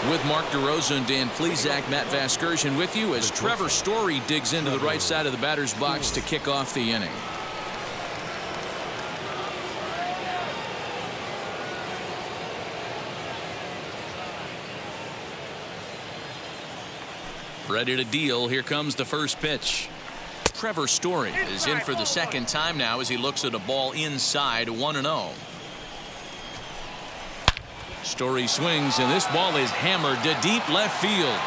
With Mark DeRosa and Dan Plesac, Matt Vasgersian with you as Trevor Story digs into the right side of the batter's box to kick off the inning. Ready to deal. Here comes the first pitch. Trevor Story is in for the second time now as he looks at a ball inside 1-0. Story swings, and this ball is hammered to deep left field.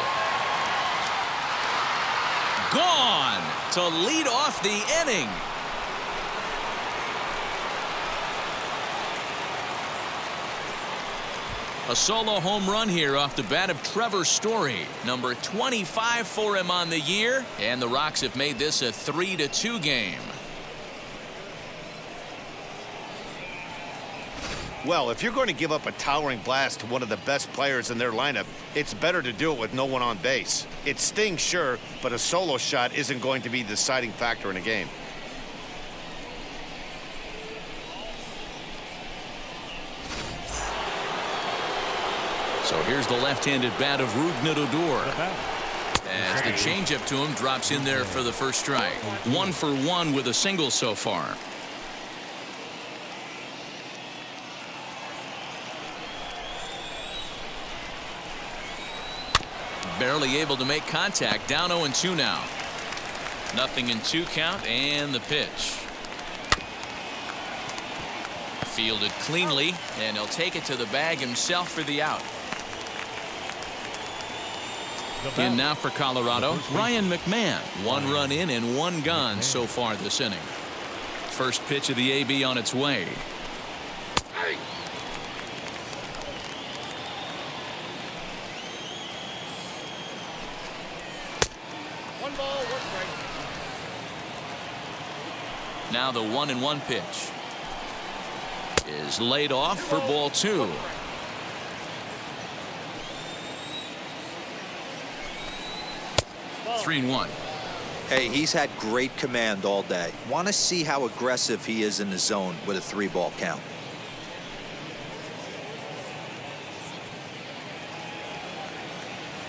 Gone to lead off the inning. A solo home run here off the bat of Trevor Story, number 25 for him on the year, and the Rocks have made this a 3-2 game. Well, if you're going to give up a towering blast to one of the best players in their lineup, it's better to do it with no one on base. It stings, sure, but a solo shot isn't going to be the deciding factor in a game. So here's the left-handed bat of Rougned Odor. As the changeup to him drops in there for the first strike. 1 for 1 with a single so far. Barely able to make contact. Down 0-2 now. 0-2 count, and the pitch. Fielded cleanly, and he'll take it to the bag himself for the out. In now for Colorado, Ryan McMahon. 1 run in and 1 gone so far this inning. First pitch of the AB on its way. Now the 1-1 pitch is laid off for ball 2. Three and 1. Hey, he's had great command all day. Want to see how aggressive he is in the zone with a 3-ball count.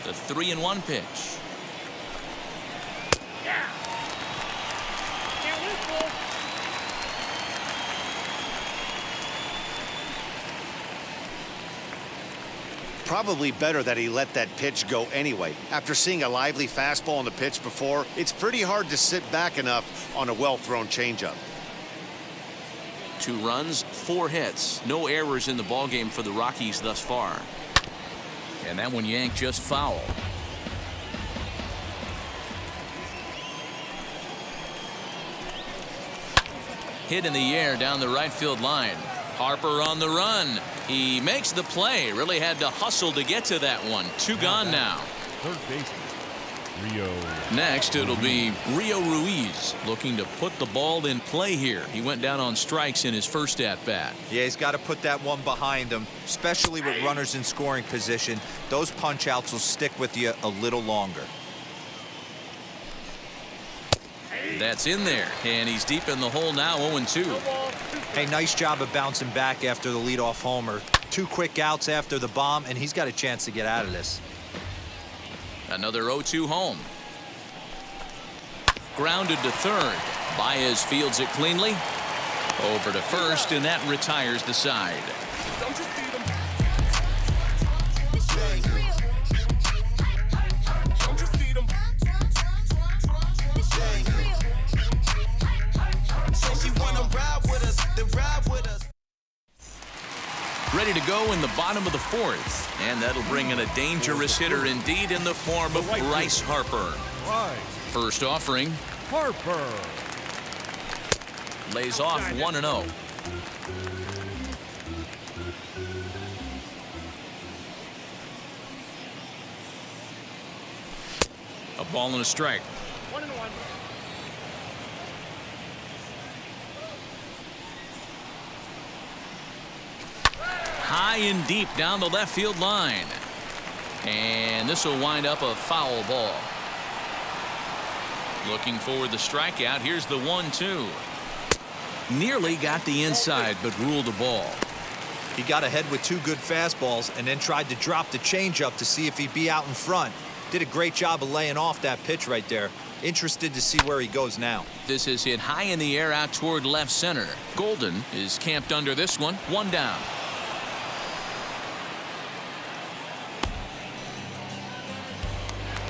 The 3-1 pitch. Probably better that he let that pitch go anyway. After seeing a lively fastball on the pitch before, it's pretty hard to sit back enough on a well-thrown changeup. 2 runs, 4 hits. No errors in the ballgame for the Rockies thus far. And that one yanked just foul. Hit in the air down the right field line. Harper on the run. He makes the play. Really had to hustle to get to that one. 2 gone now. Third baseman, Rio. Next, it'll be Rio Ruiz looking to put the ball in play here. He went down on strikes in his first at-bat. Yeah, he's got to put that one behind him, especially with runners in scoring position. Those punch-outs will stick with you a little longer. That's in there, and he's deep in the hole now, 0-2. Hey, nice job of bouncing back after the leadoff homer. 2 quick outs after the bomb, and he's got a chance to get out of this. Another 0-2 home. Grounded to third. Baez fields it cleanly. Over to first, and that retires the side. Ready to go in the bottom of the 4th, and that'll bring in a dangerous hitter indeed in the form of Bryce Harper. First offering. Harper Lays off 1-0. A ball and a strike. 1-1. High and deep down the left field line. And this will wind up a foul ball. Looking for the strikeout. Here's the 1-2. Nearly got the inside, but ruled the ball. He got ahead with 2 good fastballs and then tried to drop the changeup to see if he'd be out in front. Did a great job of laying off that pitch right there. Interested to see where he goes now. This is hit high in the air out toward left center. Golden is camped under this one. 1 down.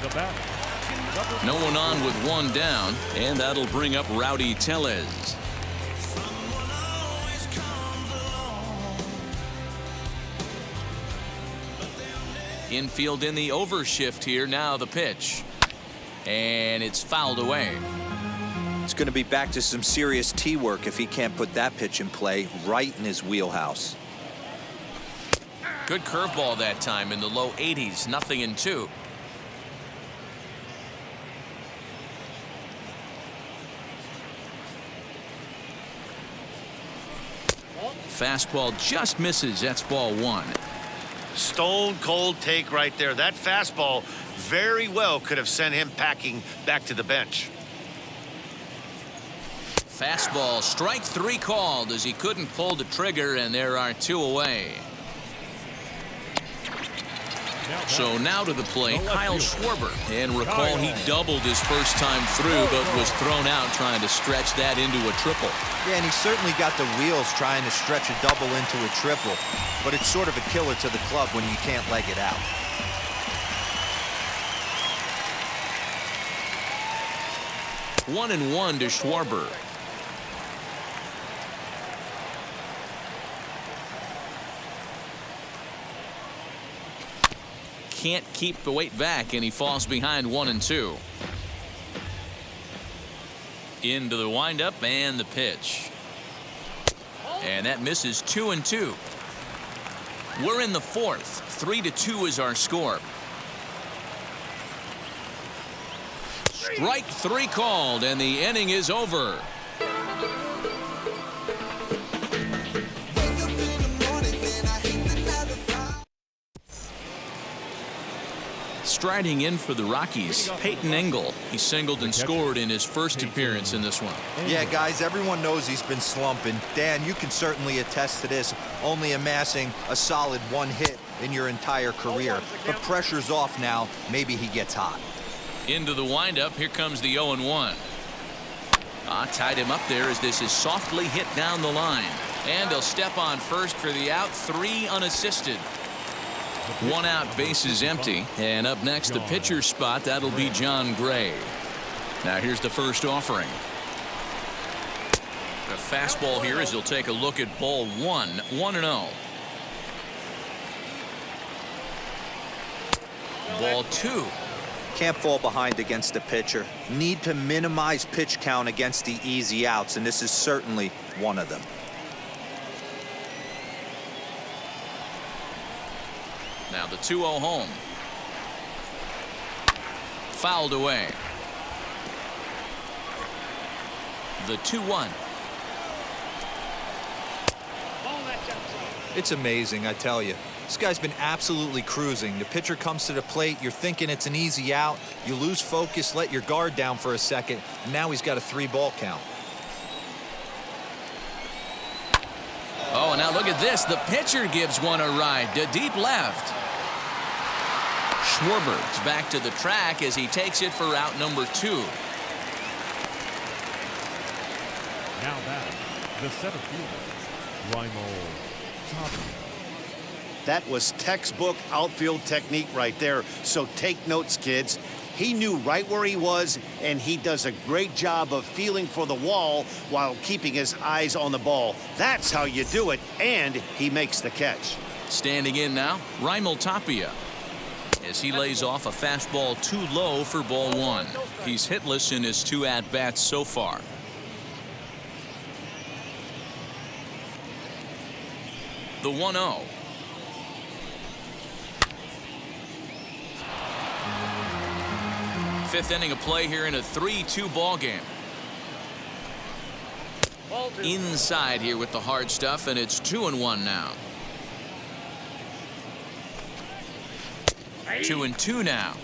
The batter. No one on with 1 down, and that'll bring up Rowdy Tellez. Infield in the overshift here. Now the pitch. And it's fouled away. It's going to be back to some serious tee work if he can't put that pitch in play right in his wheelhouse. Good curveball that time in the low 80s. 0-2. Fastball just misses. That's ball 1. Stone cold take right there. That fastball very well could have sent him packing back to the bench. Fastball, strike 3 called as he couldn't pull the trigger, and there are 2 away. So now to the plate, Kyle Schwarber. And recall he doubled his first time through, but was thrown out trying to stretch that into a triple. Yeah, and he certainly got the wheels trying to stretch a double into a triple. But it's sort of a killer to the club when you can't leg it out. One and 1 to Schwarber. Can't keep the weight back, and he falls behind 1-2. Into the windup and the pitch. And that misses. 2-2. We're in the 4th. 3-2 is our score. Strike 3 called, and the inning is over. Striding in for the Rockies, Peyton Engel. He singled and scored in his first appearance in this one. Yeah, guys, everyone knows he's been slumping. Dan, you can certainly attest to this, only amassing a solid 1 hit in your entire career. But pressure's off now. Maybe he gets hot. Into the windup. Here comes the 0-1. Tied him up there as this is softly hit down the line. And he'll step on first for the out. 3 unassisted. 1 out, base is empty. And up next, the pitcher's spot. That'll be John Gray. Now here's the first offering. The fastball here as he'll take a look at ball 1. 1-0. Ball 2. Can't fall behind against the pitcher. Need to minimize pitch count against the easy outs, and this is certainly one of them. Now the 2-0 home. Fouled away. The 2-1. It's amazing, I tell you. This guy's been absolutely cruising. The pitcher comes to the plate. You're thinking it's an easy out. You lose focus, let your guard down for a second, and now he's got a 3-ball count. Oh, and now look at this. The pitcher gives one a ride to deep left. Schwarber's back to the track as he takes it for out number 2. Now that the center fielder, That was textbook outfield technique right there. So take notes, kids. He knew right where he was, and he does a great job of feeling for the wall while keeping his eyes on the ball. That's how you do it, and he makes the catch. Standing in now, Raimel Tapia, as he lays off a fastball too low for ball 1. He's hitless in his 2 at-bats so far. The 1-0. Fifth inning of play here in a 3-2 ball game. Inside here with the hard stuff, and it's 2-1 now. 2-2 now.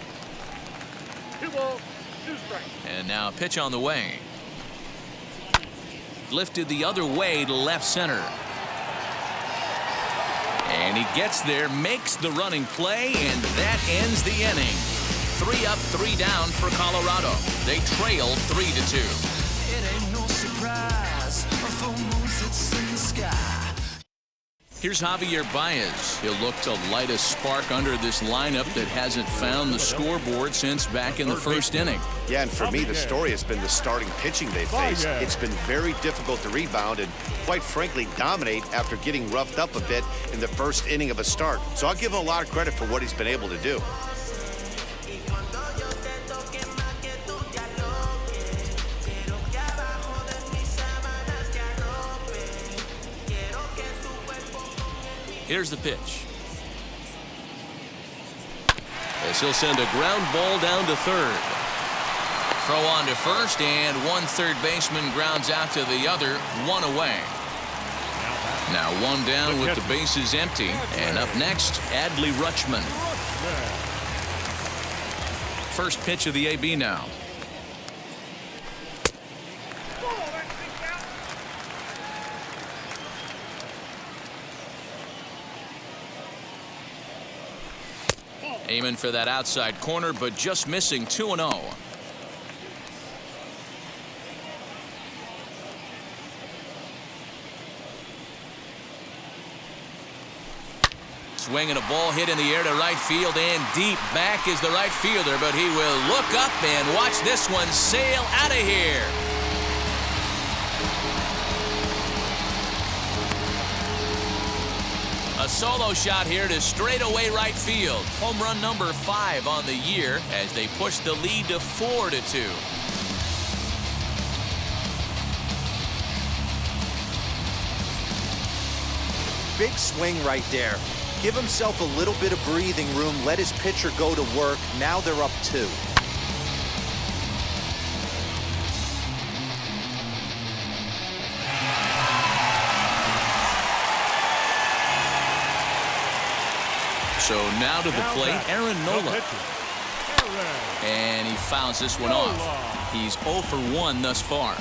2 balls, 2 strikes. And now a pitch on the way. Lifted the other way to left center. And he gets there, makes the running play, and that ends the inning. 3 up, 3 down for Colorado. They trail 3-2. It ain't no surprise. A full moon sits in the sky. Here's Javier Baez. He'll look to light a spark under this lineup that hasn't found the scoreboard since back in the first inning. Yeah, and for me, the story has been the starting pitching they face. It's been very difficult to rebound and, quite frankly, dominate after getting roughed up a bit in the first inning of a start. So I'll give him a lot of credit for what he's been able to do. Here's the pitch. As he'll send a ground ball down to third. Throw on to first, and one third baseman grounds out to the other, 1 away. Now 1 down with the bases empty. And up next, Adley Rutschman. First pitch of the AB now. Aiming for that outside corner, but just missing 2-0. Swinging a ball hit in the air to right field, and deep back is the right fielder, but he will look up and watch this one sail out of here. A solo shot here to straightaway right field. Home run number 5 on the year as they push the lead to 4-2. Big swing right there. Give himself a little bit of breathing room. Let his pitcher go to work. Now they're up 2. So now to the plate, Aaron Nola. And he fouls this one off. He's 0 for 1 thus far.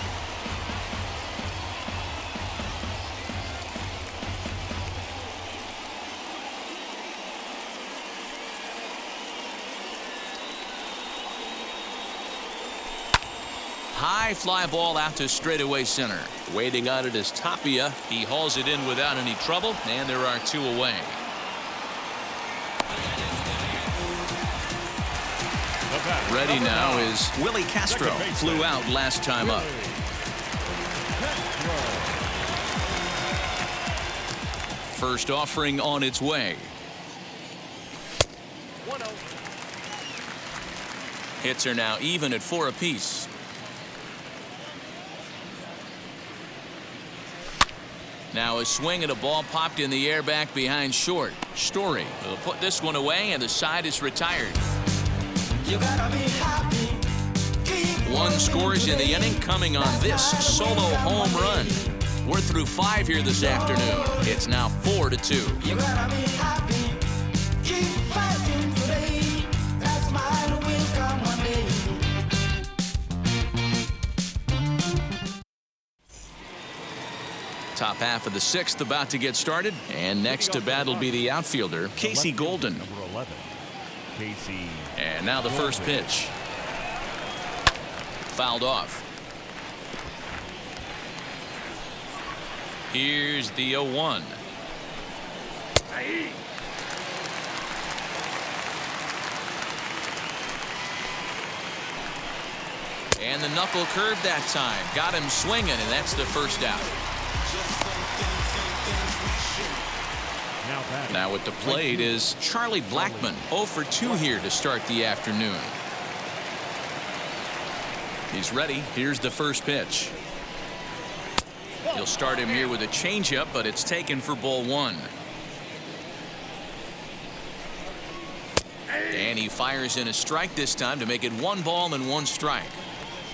High fly ball out to straightaway center. Waiting on it is Tapia. He hauls it in without any trouble, and there are 2 away. Ready now is Willie Castro. Flew out last time up. First offering on its way. 1-0. Hits are now even at 4 apiece. Now a swing at a ball popped in the air back behind short. Story will put this one away, and the side is retired. You gotta be happy. 1 scores in the inning, coming on this solo home run. We're through 5 here this afternoon. It's now 4-2. You gotta be happy. Keep fighting today. That smile will come one day. Top half of the 6th about to get started, and next to bat will be the outfielder, Casey Golden. Number 11, Casey. And now the first pitch. Fouled off. Here's the 0-1. And the knuckle curve that time. Got him swinging, and that's the first out. Now at the plate is Charlie Blackmon. 0 for 2 here to start the afternoon. He's ready. Here's the first pitch. He'll start him here with a changeup, but it's taken for ball 1. And he fires in a strike this time to make it 1 ball and 1 strike.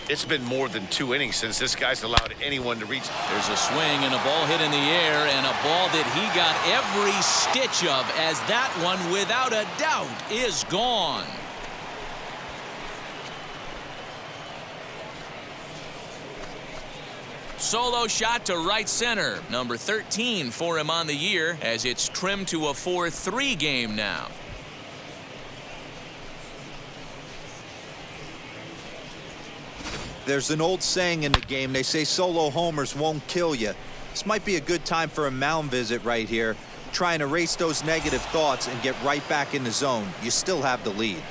It's been more than 2 innings since this guy's allowed anyone to reach. There's a swing and a ball hit in the air, and a ball that he got every stitch of, as that one, without a doubt, is gone. Solo shot to right center. Number 13 for him on the year as it's trimmed to a 4-3 game now. There's an old saying in the game. They say solo homers won't kill you. This might be a good time for a mound visit right here. Try and erase those negative thoughts and get right back in the zone. You still have the lead.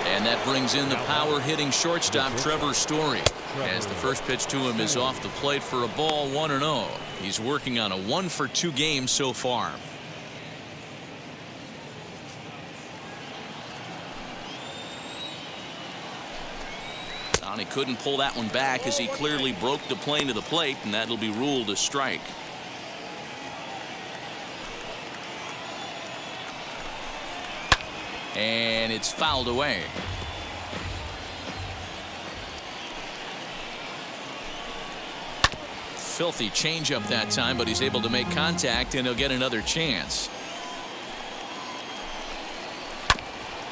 And that brings in the power-hitting shortstop Trevor Story. As the first pitch to him is off the plate for a ball, 1-0. He's working on a 1-for-2 game so far. He couldn't pull that one back as he clearly broke the plane to the plate, and that'll be ruled a strike. And it's fouled away. Filthy changeup that time, but he's able to make contact, and he'll get another chance.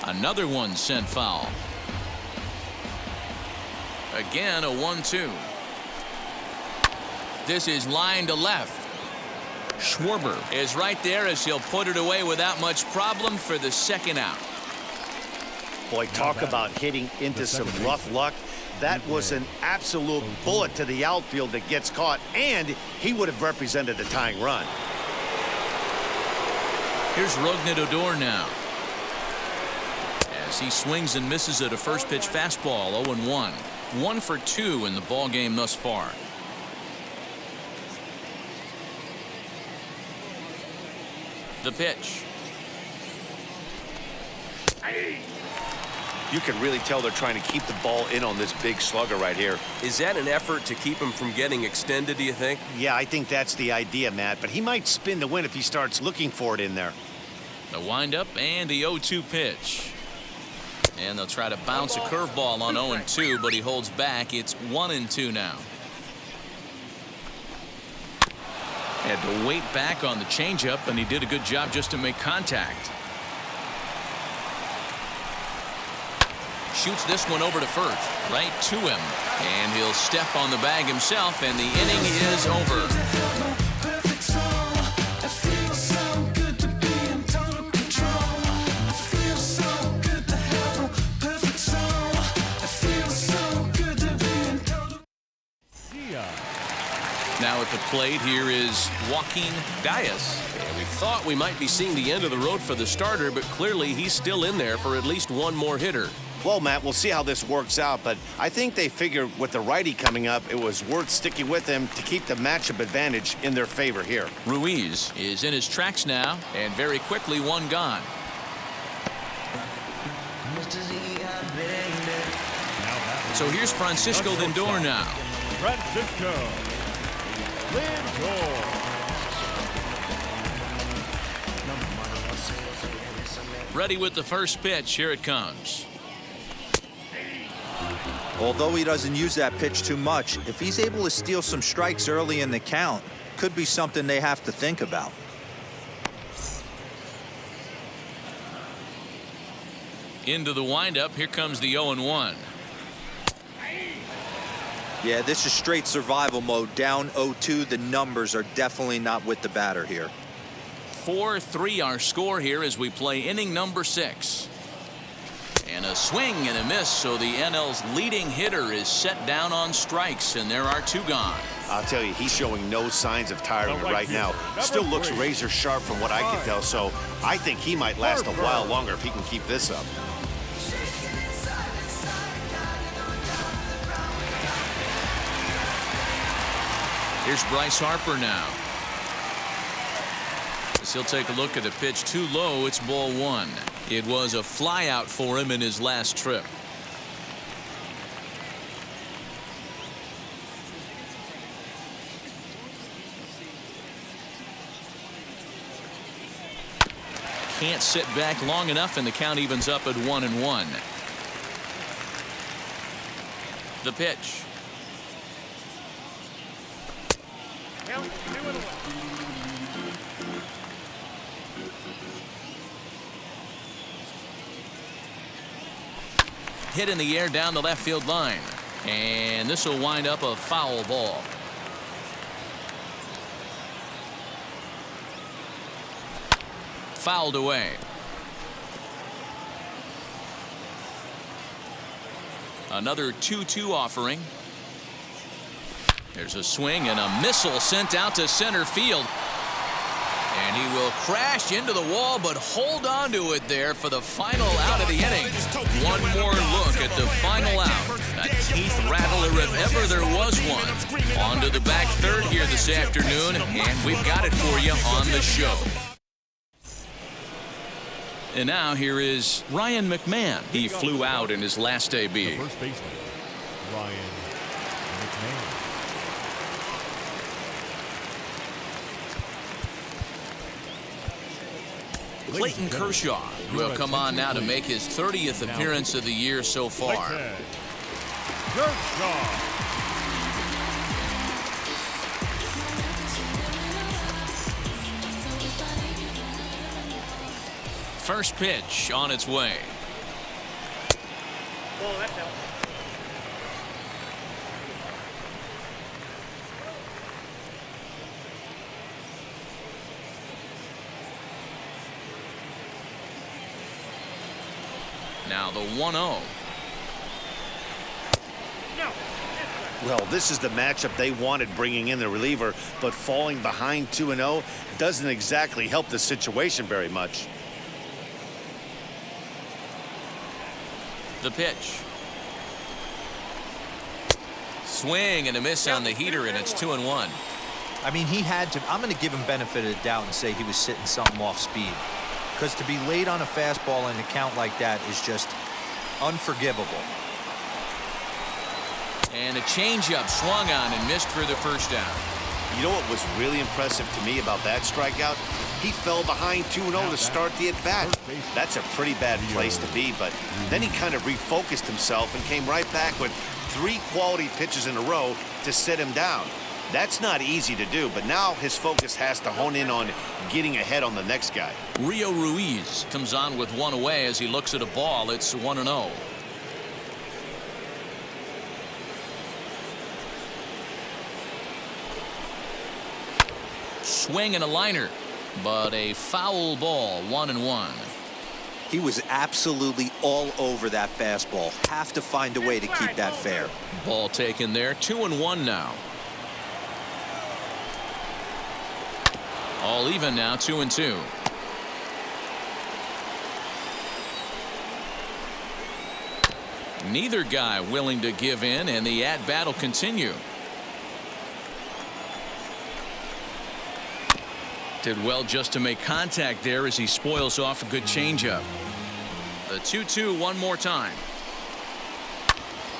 Another one sent foul. Again, a 1-2. This is line to left. Schwarber is right there as he'll put it away without much problem for the second out. Boy, talk about hitting into some rough luck. That was an absolute bullet to the outfield that gets caught, and he would have represented a tying run. Here's Rougned Odor now. As he swings and misses at a first pitch fastball, 0-1. 1-for-2 in the ball game thus far. The pitch. You can really tell they're trying to keep the ball in on this big slugger right here. Is that an effort to keep him from getting extended, do you think? Yeah, I think that's the idea, Matt, but he might spin the win if he starts looking for it in there. The windup and the 0-2 pitch. And they'll try to bounce a curveball on 0-2, but he holds back. It's 1-2 now. Had to wait back on the changeup, and he did a good job just to make contact. Shoots this one over to first, right to him. And he'll step on the bag himself, and the inning is over. Now at the plate, here is Joaquin Diaz. And we thought we might be seeing the end of the road for the starter, but clearly he's still in there for at least one more hitter. Well, Matt, we'll see how this works out, but I think they figured with the righty coming up, it was worth sticking with him to keep the matchup advantage in their favor here. Ruiz is in his tracks now, and very quickly one gone. So here's Francisco Lindor now. Francisco Lindor. Ready with the first pitch. Here it comes. Although he doesn't use that pitch too much, if he's able to steal some strikes early in the count, could be something they have to think about. Into the windup. Here comes the 0-1. Yeah, this is straight survival mode. Down 0-2. The numbers are definitely not with the batter here. 4-3 our score here as we play inning number 6. And a swing and a miss, so the NL's leading hitter is set down on strikes, and there are 2 gone. I'll tell you, he's showing no signs of tiring right now. Still looks razor sharp from what I can tell, so I think he might last a while longer if he can keep this up. Here's Bryce Harper now. As he'll take a look at the pitch too low. It's ball 1. It was a fly out for him in his last trip. Can't sit back long enough, and the count evens up at 1-1. The pitch. Hit in the air down the left field line. And this will wind up a foul ball. Fouled away. Another 2-2 offering. There's a swing and a missile sent out to center field. And he will crash into the wall, but hold on to it there for the final out of the inning. One more look at the final out. A teeth rattler if ever there was one. On to the back third here this afternoon, and we've got it for you on the show. And now here is Ryan McMahon. He flew out in his last AB. First baseman, Ryan McMahon. Clayton Kershaw will come on now to make his 30th appearance of the year so far. Kershaw. First pitch on its way. Oh, that's out. Now the 1-0. Well, this is the matchup they wanted, bringing in the reliever, but falling behind 2-0 doesn't exactly help the situation very much. The pitch. Swing and a miss on the heater, and it's 2-1. I mean, he had to. I'm going to give him benefit of the doubt and say he was sitting something off speed. Because to be late on a fastball in a count like that is just unforgivable. And a changeup swung on and missed for the first down. You know what was really impressive to me about that strikeout? He fell behind 2-0 to start the at-bat. That's a pretty bad place to be, but then he kind of refocused himself and came right back with 3 quality pitches in a row to sit him down. That's not easy to do, but now his focus has to hone in on getting ahead on the next guy. Rio Ruiz comes on with 1 away as he looks at a ball. It's 1-0. Swing and a liner, but a foul ball. 1-1. He was absolutely all over that fastball. Have to find a way to keep that fair. Ball taken there. 2-1 now. All even now. 2-2. Neither guy willing to give in, and the at-bat will continue. Did well just to make contact there as he spoils off a good changeup. The 2-2 one more time.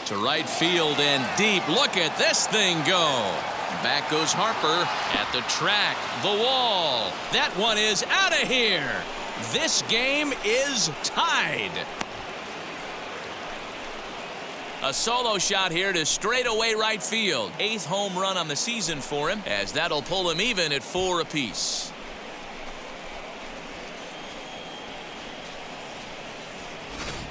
To right field and deep. Look at this thing go. Back goes Harper at the track. The wall. That one is out of here. This game is tied. A solo shot here to straightaway right field. 8th home run on the season for him, as that'll pull him even at 4 apiece.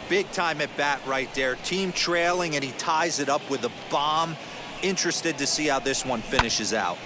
Big time at bat right there. Team trailing, and he ties it up with a bomb. Interested to see how this one finishes out.